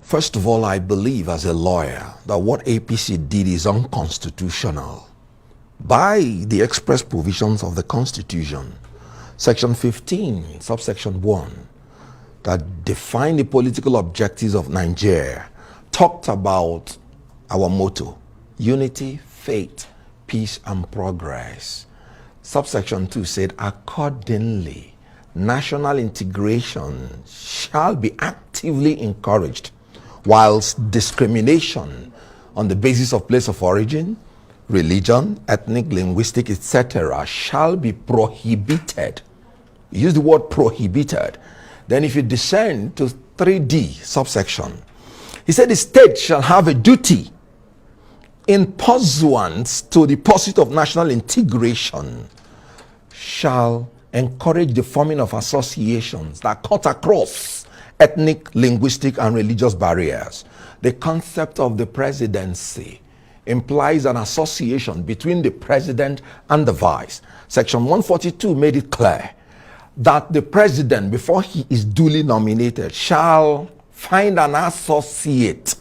First of all, I believe as a lawyer that what APC did is unconstitutional by the express provisions of the Constitution. Section 15, subsection 1, that defined the political objectives of Nigeria, talked about our motto: unity, faith, peace, and progress. Subsection 2 said, accordingly, national integration shall be actively encouraged, whilst discrimination on the basis of place of origin, religion, ethnic, linguistic, etc. shall be prohibited. Use the word prohibited. Then if you descend to 3D subsection, he said the state shall have a duty in pursuance to the pursuit of national integration, shall encourage the forming of associations that cut across ethnic, linguistic, and religious barriers. The concept of the presidency implies an association between the president and the vice. Section 142 made it clear that the president, before he is duly nominated, shall find an associate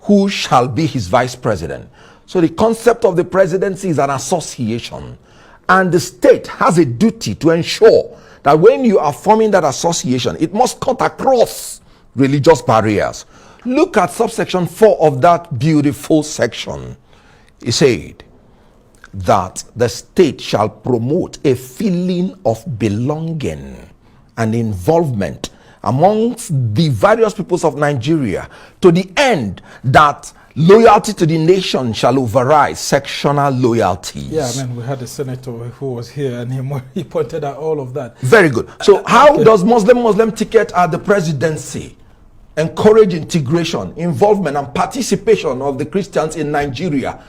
who shall be his vice president. So the concept of the presidency is an association, and the state has a duty to ensure that when you are forming that association, it must cut across religious barriers. Look at subsection 4 of that beautiful section. It said that the state shall promote a feeling of belonging and involvement amongst the various peoples of Nigeria, to the end that loyalty to the nation shall override sectional loyalties. Yeah, I mean, we had a senator who was here and he pointed out all of that. Very good. So how does Muslim ticket at the presidency encourage integration, involvement, and participation of the Christians in Nigeria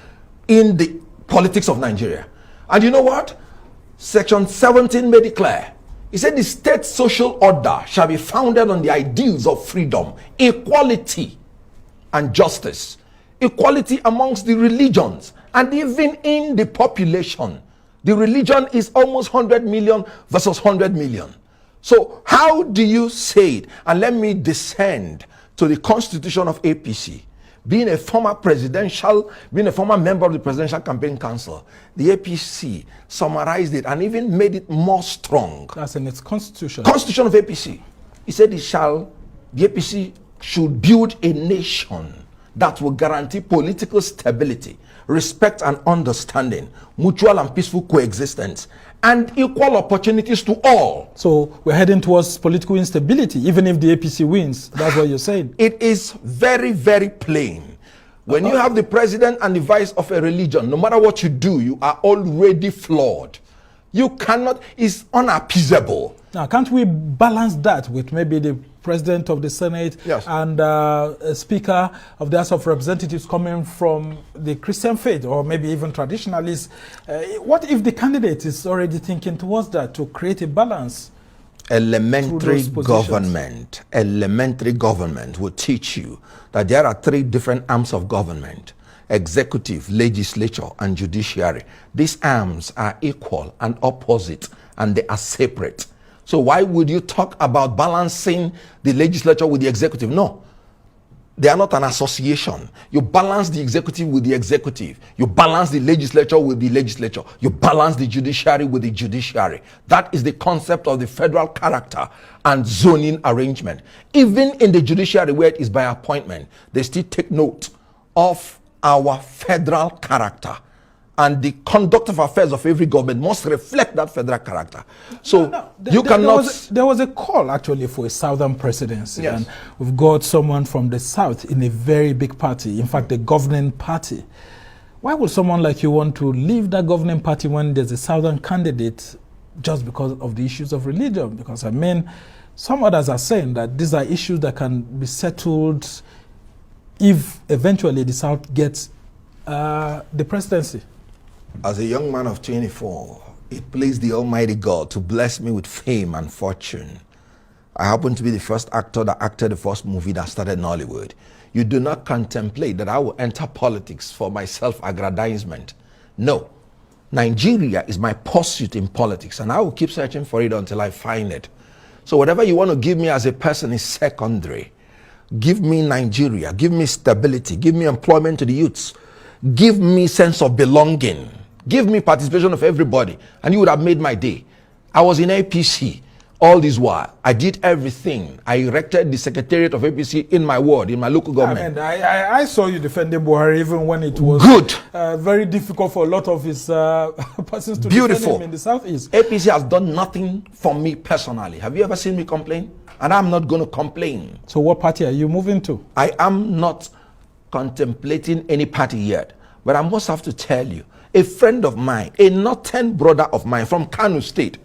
in the politics of Nigeria? And you know what? Section 17 made it clear. He said the state social order shall be founded on the ideals of freedom, equality, and justice. Equality amongst the religions and even in the population. The religion is almost 100 million versus 100 million. So how do you say it? And let me descend to the constitution of APC. Being a former member of the Presidential Campaign Council, the APC summarized it and even made it more strong. That's in its constitution. Constitution of APC. He said the APC should build a nation that will guarantee political stability, respect and understanding, mutual and peaceful coexistence, and equal opportunities to all. So we're heading towards political instability, even if the APC wins. That's what you're saying. It is very, very plain. When you have the president and the vice of a religion, no matter what you do, you are already flawed. You cannot, it's unappeasable. Now, can't we balance that with maybe the president of the Senate, yes, and a speaker of the House of Representatives coming from the Christian faith, or maybe even traditionalists? What if the candidate is already thinking towards that, to create a balance? Elementary government will teach you that there are 3 different arms of government: executive, legislature, and judiciary. These arms are equal and opposite, and they are separate. So why would you talk about balancing the legislature with the executive? No, they are not an association. You balance the executive with the executive. You balance the legislature with the legislature. You balance the judiciary with the judiciary. That is the concept of the federal character and zoning arrangement. Even in the judiciary, where it is by appointment, they still take note of our federal character. And the conduct of affairs of every government must reflect that federal character. So you cannot... There was a call actually for a southern presidency. Yes. And we've got someone from the south in a very big party, in fact, the governing party. Why would someone like you want to leave that governing party when there's a southern candidate just because of the issues of religion? Because, I mean, some others are saying that these are issues that can be settled if eventually the South gets the presidency. As a young man of 24, it pleased the Almighty God to bless me with fame and fortune. I happen to be the first actor that acted the first movie that started Nollywood. You do not contemplate that I will enter politics for my self-aggrandizement. No. Nigeria is my pursuit in politics, and I will keep searching for it until I find it. So whatever you want to give me as a person is secondary. Give me Nigeria. Give me stability. Give me employment to the youths. Give me sense of belonging. Give me participation of everybody. And you would have made my day. I was in APC all this while. I did everything. I erected the secretariat of APC in my ward, in my local government. I saw you defending Buhari even when it was good, very difficult for a lot of his persons to beautiful defend him in the southeast. APC has done nothing for me personally. Have you ever seen me complain? And I'm not going to complain. So what party are you moving to? I am not contemplating any party yet. But I must have to tell you, a friend of mine, a northern brother of mine from Kano State,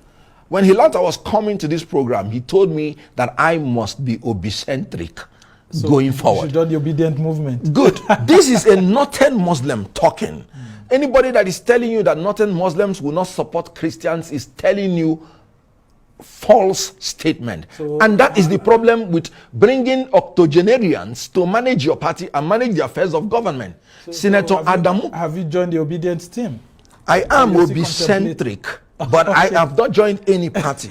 when he learned I was coming to this program, he told me that I must be obicentric going forward. You should join the obedient movement. Good. This is a northern Muslim talking. Anybody that is telling you that northern Muslims will not support Christians is telling you false statement. And that is the problem with bringing octogenarians to manage your party and manage the affairs of government. Senator Adamu. Have you joined the obedience team? I am obicentric, but I have not joined any party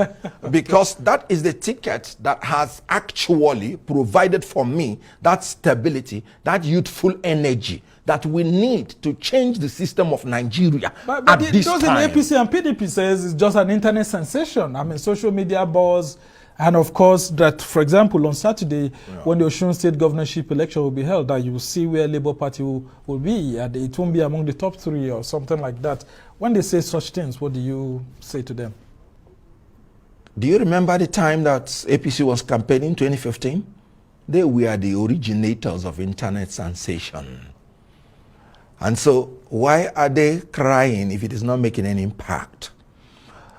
because that is the ticket that has actually provided for me that stability, that youthful energy that we need to change the system of Nigeria at this time. Those in APC and PDP says it's just an internet sensation. I mean, social media buzz. And of course, that, for example, on Saturday, when the Osun State governorship election will be held, that you will see where Labour Party will be. And it won't be among the top 3 or something like that. When they say such things, what do you say to them? Do you remember the time that APC was campaigning in 2015? They were the originators of internet sensation. And so why are they crying if it is not making any impact?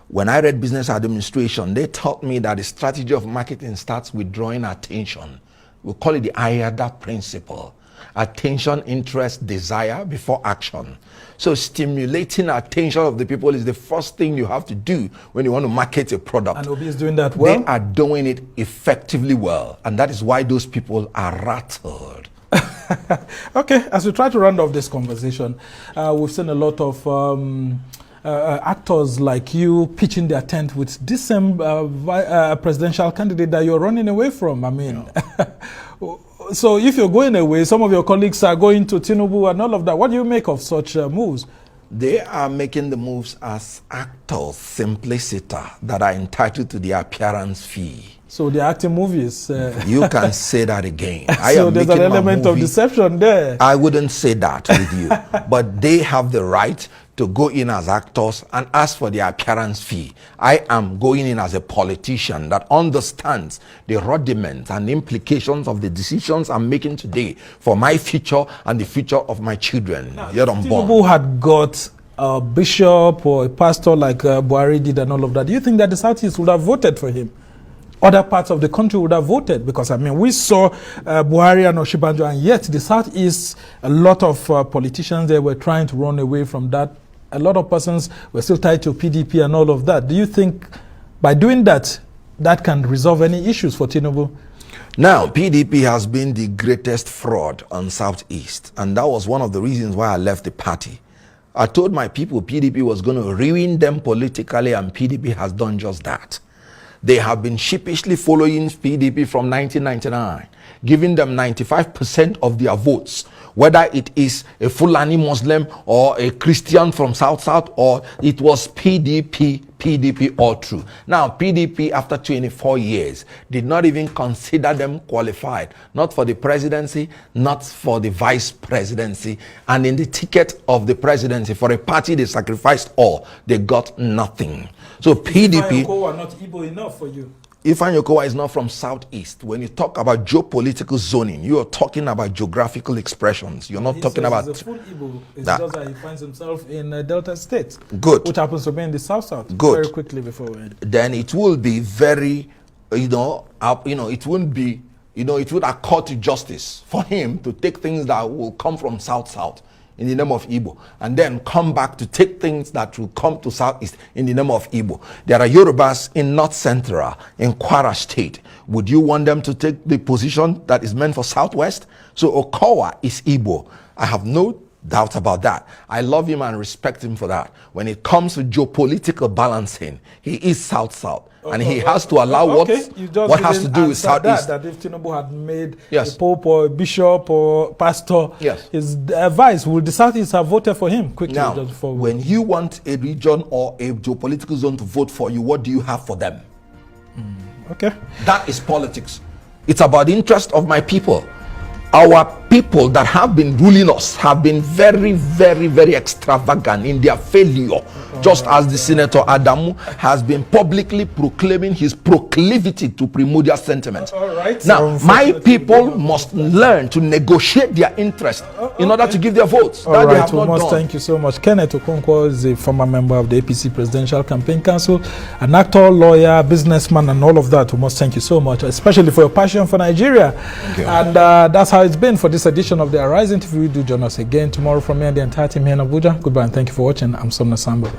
When I read business administration, they taught me that the strategy of marketing starts with drawing attention. We call it the IADA principle. Attention, interest, desire before action. So stimulating attention of the people is the first thing you have to do when you want to market a product. And Obi is doing that well? They are doing it effectively well. And that is why those people are rattled. Okay, as we try to round off this conversation, we've seen a lot of actors like you pitching their tent with this same presidential candidate that you're running away from. I mean, so if you're going away, some of your colleagues are going to Tinubu and all of that. What do you make of such moves? They are making the moves as actors, simpliciter, that are entitled to the appearance fee. So they're acting movies. You can say that again. So there's an element of deception there. I wouldn't say that with you. But they have the right to go in as actors and ask for the appearance fee. I am going in as a politician that understands the rudiments and implications of the decisions I'm making today for my future and the future of my children. Yet unborn. Tinubu had got a bishop or a pastor like Buhari did and all of that. Do you think that the Southeast would have voted for him? Other parts of the country would have voted, because I mean we saw Buhari and Oshibanjo, and yet the Southeast, a lot of politicians there were trying to run away from that. A lot of persons were still tied to PDP and all of that. Do you think by doing that, that can resolve any issues for Tinubu? Now, PDP has been the greatest fraud on Southeast, and that was one of the reasons why I left the party. I told my people PDP was going to ruin them politically, and PDP has done just that. They have been sheepishly following PDP from 1999, giving them 95% of their votes, whether it is a Fulani Muslim or a Christian from South, or it was PDP all through. Now, PDP, after 24 years, did not even consider them qualified, not for the presidency, not for the vice presidency, and in the ticket of the presidency, for a party they sacrificed all, they got nothing. So PDP... Ifeanyi not Igbo enough for you. Ifeanyi Okowa is not from Southeast. When you talk about geopolitical zoning, you are talking about geographical expressions. You're not talking about... He's a full Igbo. It's just that he finds himself in Delta State. Good. Which happens to be in the South. Good. Very quickly before we end. Then it will be very, it wouldn't be, it would accord to justice for him to take things that will come from South in the name of Igbo, and then come back to take things that will come to Southeast in the name of Igbo. There are Yorubas in North Central, in Kwara State. Would you want them to take the position that is meant for Southwest? So Okowa is Igbo. I have no doubt about that. I love him and respect him for that. When it comes to geopolitical balancing, he is South. and he has to allow what has to do with Southeast. That if Tinubu had made Yes. a pope or a bishop or pastor, Yes. his advice, would the Southeast have voted for him quickly? Now, just before when you want a region or a geopolitical zone to vote for you, what do you have for them? Okay. That is politics. It's about the interest of my people. Our people that have been ruling us have been very, very, very extravagant in their failure. Just as the Senator Adamu has been publicly proclaiming his proclivity to primordial sentiment. All right. Now, my people must learn to negotiate their interest in order to give their votes. All That they right, have not Thomas, done. thank you so much. Kenneth Okonkwo is a former member of the APC Presidential Campaign Council, an actor, lawyer, businessman, and all of that. Thomas, thank you so much, especially for your passion for Nigeria. you. And that's how it's been for this edition of the Arise interview. Do join us again tomorrow from me and the entire team here in Abuja. Goodbye and thank you for watching. I'm Somna Sambo.